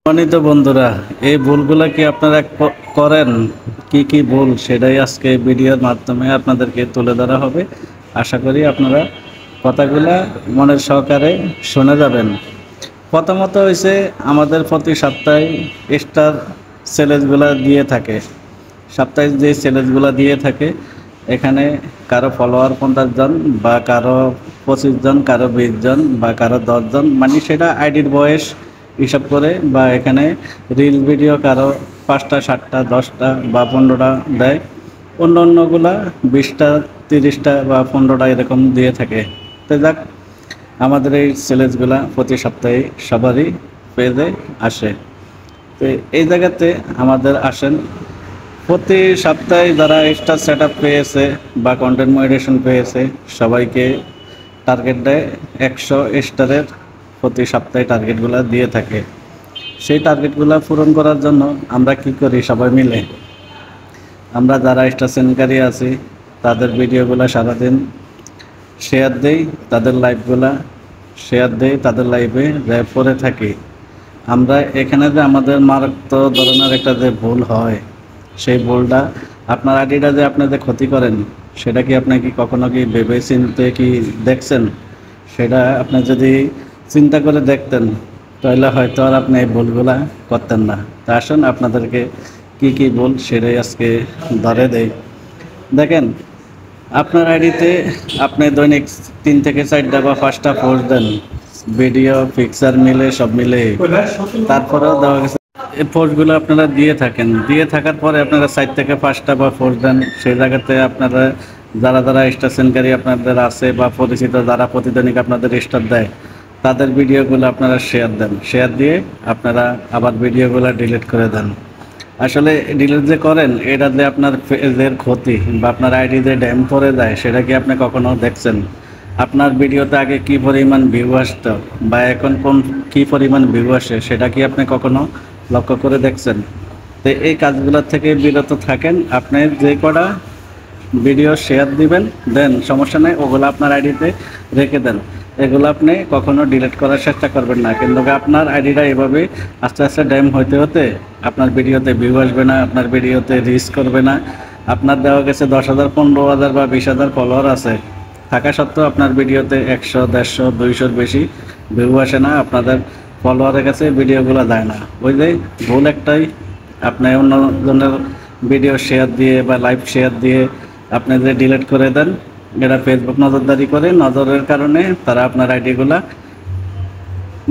সম্মানিত বন্ধুরা, এই ভুলগুলা কি আপনারা করেন? কি কি ভুল সেটাই আজকে ভিডিওর মাধ্যমে আপনাদেরকে তুলে ধরা হবে। আশা করি আপনারা কথাগুলা মনের সহকারে শুনে যাবেন। প্রথমত হয়েছে, আমাদের প্রতি সপ্তাহে স্টার চ্যালেঞ্জগুলা দিয়ে থাকে। সপ্তাহে যে চ্যালেঞ্জগুলা দিয়ে থাকে, এখানে কারো ফলোয়ার 50 জন বা কারো 25 জন, কারো 20 জন বা কারো 10 জন, মানে সেটা আইডির বয়স হিসাব করে, বা এখানে রিল ভিডিও কারো 5টা 7টা 10টা বা 15টা দেয়। অন্যগুলা 20টা 30টা বা 15টা এরকম দিয়ে থাকে। তো যাক, আমাদের এই চ্যালেঞ্জগুলা প্রতি সপ্তাহে সবারই পেজে আসে। তো এই জায়গাতে আমাদের আসেন প্রতি সপ্তাহে যারা স্টার সেট আপ পেয়েছে বা কন্টেন্ট মডারেশন পেয়েছে, সবাইকে টার্গেট দেয় 100 স্টারের। প্রতি সপ্তাহে টার্গেটগুলো দিয়ে থাকে। সেই টার্গেটগুলো পূরণ করার জন্য আমরা কি করি? সবাই মিলে আমরা যারা স্টার সেনকারী আছি তাদের ভিডিওগুলো সারাদিন শেয়ার দেই, তাদের লাইভগুলা শেয়ার দেই, তাদের লাইভে লাইভ করে থাকি। আমরা এখানে যে আমাদের মারাত্মক ধরনের একটা যে ভুল হয়, সেই ভুলটা আপনার আইডিটা যে আপনি যে ক্ষতি করেন, সেটা কি আপনি কি কখনো কি ভেবে চিনতে কি দেখছেন? সেটা আপনি যদি চিন্তা করে দেখতেন তাহলে হয়তো আর আপনি এই ভুলগুলা করতেন না। তা আসুন আপনাদেরকে কি কি ভুল সেটাই আজকে ধরে দেই। দেখেন, আপনার আইডিতে আপনি দৈনিক 3 থেকে 4টা বা 5টা পোস্ট দেন, ভিডিও পিকচার মিলে সব মিলে। তারপরেও দেখা গেছে এই পোস্টগুলো আপনারা দিয়ে থাকেন, দিয়ে থাকার পরে আপনারা 4 থেকে 5টা বা পোস্ট দেন। সেই জায়গাতে আপনারা যারা যারা স্টার সেনকারী আপনাদের আছে বা পরিচিত যারা প্রতিদিনিক আপনাদের স্টার দেয়, তাদের ভিডিওগুলো আপনারা শেয়ার দেন। শেয়ার দিয়ে আপনারা আবার ভিডিওগুলো ডিলিট করে দেন। আসলে ডিলিট যে করেন, এটা যে আপনার পেজের ক্ষতি বা আপনার আইডি যে ড্যাম করে যায়, সেটা কি আপনি কখনো দেখছেন? আপনার ভিডিওতে আগে কি পরিমাণ ভিউ আসতো বা এখন কি পরিমাণ ভিউ আসে, সেটা কি আপনি কখনো লক্ষ্য করে দেখছেন? তো এই কাজগুলোর থেকে বিরত থাকেন। আপনি যে কটা ভিডিও শেয়ার দিবেন দেন, সমস্যা নেই, ওগুলো আপনার আইডিতে রেখে দেন। এগুলো আপনি কখনো ডিলিট করার চেষ্টা করবেন না। কিন্তু আপনার আইডিটা এভাবে আস্তে আস্তে ড্যাম হতে হতে আপনার ভিডিওতে ভিউ আসবে না, আপনার ভিডিওতে রিচ করবে না। আপনার দেওয়া গেছে 10,000 15,000 বা 20,000 ফলোয়ার আছে, থাকা সত্ত্বেও আপনার ভিডিওতে 100 150 200-র বেশি ভিউ আসে না। আপনাদের ফলোয়ারের কাছে ভিডিওগুলো যায় না। ওই যে ভুল একটাই, আপনি অন্যজনের ভিডিও শেয়ার দিয়ে বা লাইভ শেয়ার দিয়ে আপনি যে ডিলিট করে দেন, এটা ফেসবুক নজরদারি করে, নজরের কারণে তারা আপনার আইডিগুলা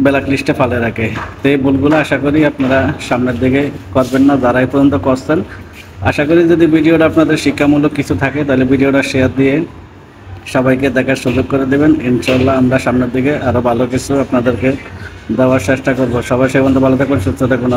ব্ল্যাক লিস্টে ফেলে রাখে। তো এই ভুলগুলো আশা করি আপনারা সামনের দিকে করবেন না, যারা এই পর্যন্ত করছেন। আশা করি যদি ভিডিওটা আপনাদের শিক্ষামূলক কিছু থাকে, তাহলে ভিডিওটা শেয়ার দিয়ে সবাইকে দেখার সুযোগ করে দেবেন। ইনশাল্লাহ আমরা সামনের দিকে আরও ভালো কিছু আপনাদেরকে দেওয়ার চেষ্টা করবো। সবাই সে পর্যন্ত ভালো থাকবেন, সুস্থ থাকুন।